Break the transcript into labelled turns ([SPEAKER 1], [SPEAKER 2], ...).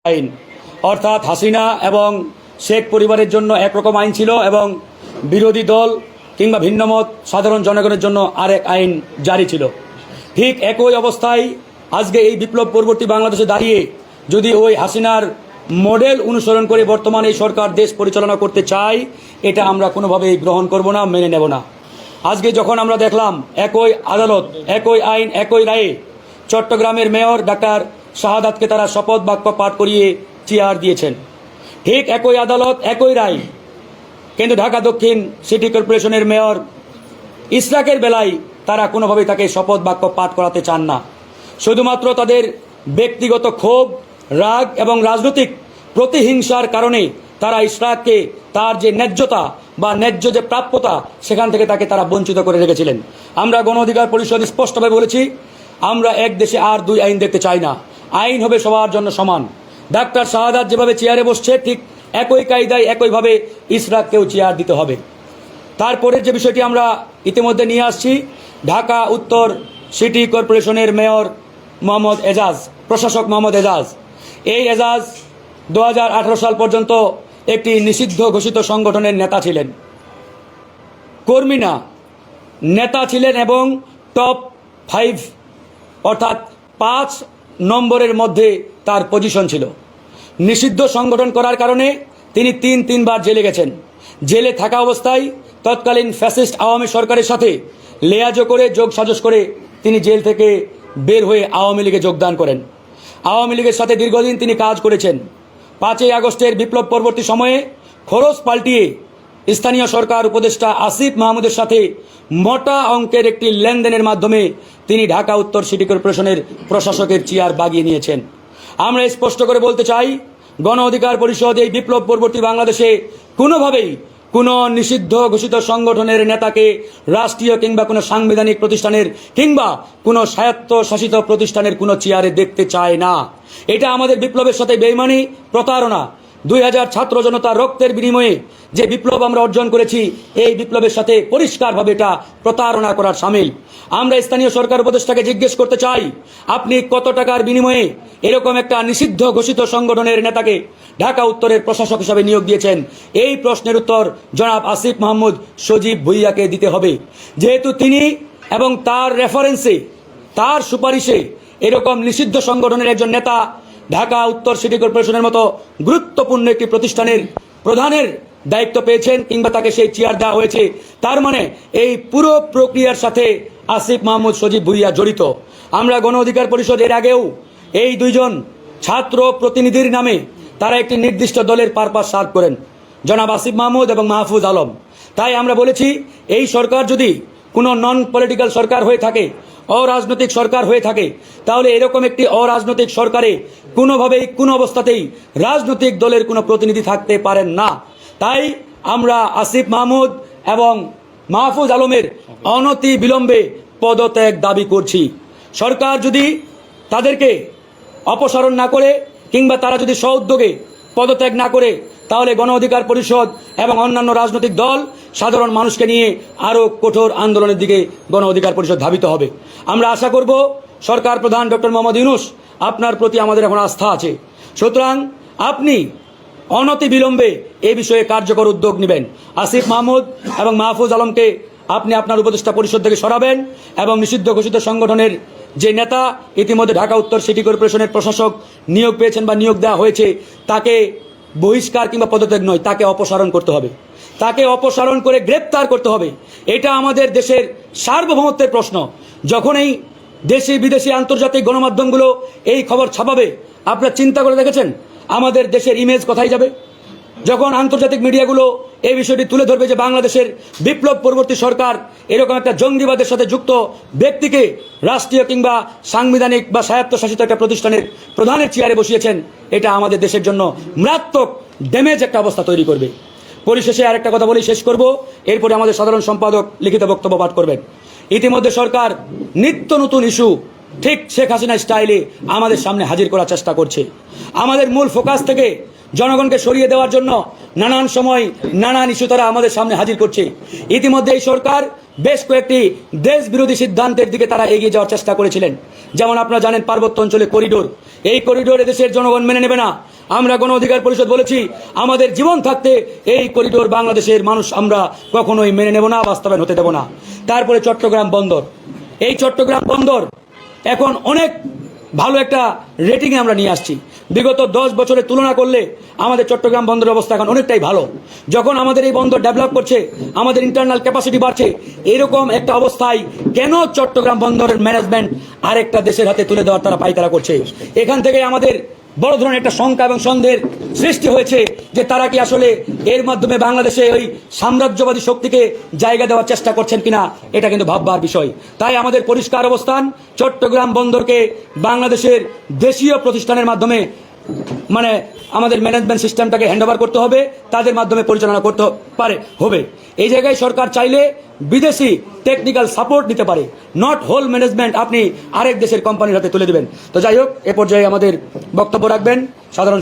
[SPEAKER 1] আইন, অর্থাৎ হাসিনা এবং শেখ পরিবারের জন্য একরকম আইন ছিল এবং বিরোধী দল কিংবা ভিন্নমত সাধারণ জনগণের জন্য আরেক আইন জারি ছিল। ঠিক একই অবস্থায় আজকে এই বিপ্লব পরবর্তী বাংলাদেশে দাঁড়িয়ে যদি ওই হাসিনার মডেল অনুসরণ করে বর্তমান এই সরকার দেশ পরিচালনা করতে চায়, এটা আমরা কোনোভাবেই গ্রহণ করব না, মেনে নেব না। আজকে যখন আমরা দেখলাম একই আদালত, একই আইন, একই রায়ে চট্টগ্রামের মেয়র ডাক্তার শাহাদাতকে তারা শপথ বাক্য পাঠ করিয়ে চেয়ার দিয়েছেন, ঠিক একই আদালত, একই রায়, কিন্তু ঢাকা দক্ষিণ সিটি কর্পোরেশনের মেয়র ইসরাকের বেলায় তারা কোনোভাবেই তাকে শপথ বাক্য পাঠ করাতে চান না। শুধুমাত্র তাদের ব্যক্তিগত ক্ষোভ, রাগ এবং রাজনৈতিক প্রতিহিংসার কারণে তারা ইসরাককে তার যে ন্যায্যতা বা ন্যায্য যে প্রাপ্যতা সেখান থেকে তাকে তারা বঞ্চিত করে রেখেছিলেন। আমরা গণ অধিকার পরিষদ স্পষ্টভাবে বলেছি, আমরা এক দেশে আর দুই আইন দেখতে চাই না। আইন হবে সবার জন্য সমান। ডাক্তার শাহাদাত যেভাবে চেয়ারে বসছে, ঠিক একই কায়দায় একইভাবে ইসরাককেও চেয়ার দিতে হবে। তারপরের যে বিষয়টি আমরা ইতিমধ্যে নিয়ে আসছি, ঢাকা উত্তর সিটি কর্পোরেশনের মেয়র মোহাম্মদ এজাজ, প্রশাসক মোহাম্মদ এজাজ, এই এজাজ 2018 সাল পর্যন্ত একটি নিষিদ্ধ ঘোষিত সংগঠনের নেতা ছিলেন, কর্মী না, নেতা ছিলেন এবং টপ 5 অর্থাৎ 5 নম্বরের মধ্যে তার পজিশন ছিল। নিষিদ্ধ সংগঠন করার কারণে তিনি 3 বার জেলে গেছেন। জেলে থাকা অবস্থায় তৎকালীন ফ্যাসিস্ট আওয়ামী সরকারের সাথে লেয়াজো করে, যোগ সাজস করে তিনি জেল থেকে বের হয়ে আওয়ামী লীগে যোগদান করেন। আওয়ামী লীগের সাথে দীর্ঘদিন তিনি কাজ করেছেন। 5ই আগস্টের বিপ্লব পরবর্তী সময়ে খরচ পাল্টিয়ে স্থানীয় সরকার উপদেষ্টা আসিফ মাহমুদের সাথে মোটা অঙ্কের একটি লেনদেনের মাধ্যমে তিনি ঢাকা উত্তর সিটি কর্পোরেশনের প্রশাসকের চেয়ার বাগিয়ে নিয়েছেন। আমরা স্পষ্ট করে বলতে চাই, গণ অধিকার পরিষদ এই বিপ্লব পরবর্তী বাংলাদেশে কোনোভাবেই কোনো নিষিদ্ধ ঘোষিত সংগঠনের নেতাকে রাষ্ট্রীয় কিংবা কোনো সাংবিধানিক প্রতিষ্ঠানের কিংবা কোনো স্বায়ত্তশাসিত প্রতিষ্ঠানের কোনো চেয়ারে দেখতে চায় না। এটা আমাদের বিপ্লবের সাথে বেইমানি, প্রতারণা। 2000 ছাত্র জনতার রক্তের বিনিময়ে যে বিপ্লব আমরা অর্জন করেছি, এই বিপ্লবের সাথে পরিষ্কারভাবে এটা প্রতারণা করার সামিল। আমরা স্থানীয় সরকার উপদেষ্টাকে জিজ্ঞেস করতে চাই, আপনি কত টাকার বিনিময়ে এরকম একটা নিষিদ্ধ ঘোষিত সংগঠনের নেতাকে ঢাকা উত্তরের প্রশাসক হিসাবে নিয়োগ দিয়েছেন? এই প্রশ্নের উত্তর জনাব আসিফ মাহমুদ সজীব ভুইয়াকে দিতে হবে, যেহেতু তিনি এবং তার রেফারেন্সে, তার সুপারিশে এরকম নিষিদ্ধ সংগঠনের একজন নেতা ঢাকা উত্তর সিটি কর্পোরেশনের মতো গুরুত্বপূর্ণ একটি প্রতিষ্ঠানের প্রধানের দায়িত্ব পেয়েছেন কিংবা তাকে সেই চেয়ার দেওয়া হয়েছে। তার মানে এই পুরো প্রক্রিয়ার সাথে আসিফ মাহমুদ সজীব ভুইয়া জড়িত। আমরা গণ অধিকার পরিষদ এর আগেও এই 2 জন ছাত্র প্রতিনিধির নামে তারা একটি নির্দিষ্ট দলের পারপাস সার্ভ করেন, জনাব আসিফ মাহমুদ এবং মাহফুজ আলম। তাই আমরা বলেছি, এই সরকার যদি কোনো নন পলিটিক্যাল সরকার হয়ে থাকে, অরাজনৈতিক সরকার হয়ে থাকে, তাহলে এরকম একটি অরাজনৈতিক সরকারে কোনোভাবেই কোনো অবস্থাতেই রাজনৈতিক দলের কোনো প্রতিনিধি থাকতে পারেন না। তাই আমরা আসিফ মাহমুদ এবং মাহফুজ আলমের অনতি বিলম্বে পদত্যাগ দাবি করছি। সরকার যদি তাদেরকে অপসারণ না করে কিংবা তারা যদি স্বউদ্যোগে পদত্যাগ না করে, তাহলে গণ অধিকার পরিষদ এবং অন্যান্য রাজনৈতিক দল সাধারণ মানুষকে নিয়ে আরও কঠোর আন্দোলনের দিকে গণ অধিকার পরিষদ ধাবিত হবে। আমরা আশা করব সরকার প্রধান ডক্টর মোহাম্মদ ইউনূস, আপনার প্রতি আমাদের এখন আস্থা আছে, সুতরাং আপনি অনতি বিলম্বে এ বিষয়ে কার্যকর উদ্যোগ নেবেন। আসিফ মাহমুদ এবং মাহফুজ আলমকে আপনি আপনার উপদেষ্টা পরিষদ থেকে সরাবেন এবং নিষিদ্ধ ঘোষিত সংগঠনের যে নেতা ইতিমধ্যে ঢাকা উত্তর সিটি কর্পোরেশনের প্রশাসক নিয়োগ পেয়েছেন বা নিয়োগ দেওয়া হয়েছে, তাকে বহিষ্কার কিংবা পদত্যাগ নয়, তাকে অপসারণ করতে হবে। তাকে অপসারণ করে গ্রেপ্তার করতে হবে। এটা আমাদের দেশের সার্বভৌমত্বের প্রশ্ন। যখন এই দেশি বিদেশি আন্তর্জাতিক গণমাধ্যমগুলো এই খবর ছাপাবে, আপনারা চিন্তা করে দেখেছেন আমাদের দেশের ইমেজ কোথায় যাবে? যখন আন্তর্জাতিক মিডিয়াগুলো এই বিষয়টি তুলে ধরবে যে বাংলাদেশের বিপ্লব পরবর্তী সরকার এরকম একটা জঙ্গিবাদের সাথে যুক্ত ব্যক্তিকে রাষ্ট্রীয় কিংবা সাংবিধানিক বা স্বায়ত্তশাসিত একটা প্রতিষ্ঠানের প্রধানের চেয়ারে বসিয়েছেন, এটা আমাদের দেশের জন্য মারাত্মক ড্যামেজ একটা অবস্থা তৈরি করবে। পরিশেষে আরেকটা কথা বলি, শেষ করব, এরপরে আমাদের সাধারণ সম্পাদক লিখিত বক্তব্য পাঠ করবেন। ইতিমধ্যে সরকার নিত্য নতুন ইস্যু ঠিক শেখ হাসিনা স্টাইলে আমাদের সামনে হাজির করার চেষ্টা করছে। আমাদের মূল ফোকাস থেকে জনগণকে সরিয়ে দেওয়ার জন্য নানান সময় নানান ইস্যু তারা আমাদের সামনে হাজির করছে। ইতিমধ্যে এই সরকার বেশ কয়েকটি দেশ বিরোধী সিদ্ধান্তের দিকে তারা এগিয়ে যাওয়ার চেষ্টা করেছিলেন। যেমন আপনারা জানেন পার্বত্য অঞ্চলে করিডোর, এই করিডোর এদেশের জনগণ মেনে নেবে না। আমরা গণ অধিকার পরিষদ বলেছি আমাদের জীবন থাকতে এই করিডোর বাংলাদেশের মানুষ আমরা কখনোই মেনে নেব না, বাস্তবায়ন হতে দেব না। তারপরে চট্টগ্রাম বন্দর, এই চট্টগ্রাম বন্দর এখন অনেক ভালো একটা রেটিংয়ে আমরা নিয়ে আসছি। বিগত 10 বছরের তুলনা করলে আমাদের চট্টগ্রাম বন্দরের অবস্থা এখন অনেকটাই ভালো। যখন আমাদের এই বন্দর ডেভেলপ করছে, আমাদের ইন্টারনাল ক্যাপাসিটি বাড়ছে, এরকম একটা অবস্থায় কেন চট্টগ্রাম বন্দরের ম্যানেজমেন্ট আরেকটা দেশের হাতে তুলে দেওয়ার তারা পায়তারা করছে? এখান থেকে আমাদের বড় ধরনের একটা শঙ্কা এবং সন্দেহের সৃষ্টি হয়েছে যে তারা কি আসলে এর মাধ্যমে বাংলাদেশে ওই সাম্রাজ্যবাদী শক্তিকে জায়গা দেওয়ার চেষ্টা করছেন কিনা, এটা কিন্তু ভাববার বিষয়। তাই আমাদের পরিষ্কার অবস্থান, চট্টগ্রাম বন্দরকে বাংলাদেশের দেশীয় প্রতিষ্ঠানের মাধ্যমে মানে আমাদের ম্যানেজমেন্ট সিস্টেমটাকে হ্যান্ডওভার করতে হবে, তাদের মাধ্যমে পরিচালনা করতে হবে। এই জায়গায় সরকার চাইলে বিদেশি টেকনিক্যাল সাপোর্ট দিতে পারে, নট হোল ম্যানেজমেন্ট আপনি আরেক দেশের কোম্পানির হাতে তুলে দেবেন। তো যাই হোক, এ পর্যায়ে আমাদের বক্তব্য রাখবেন সাধারণ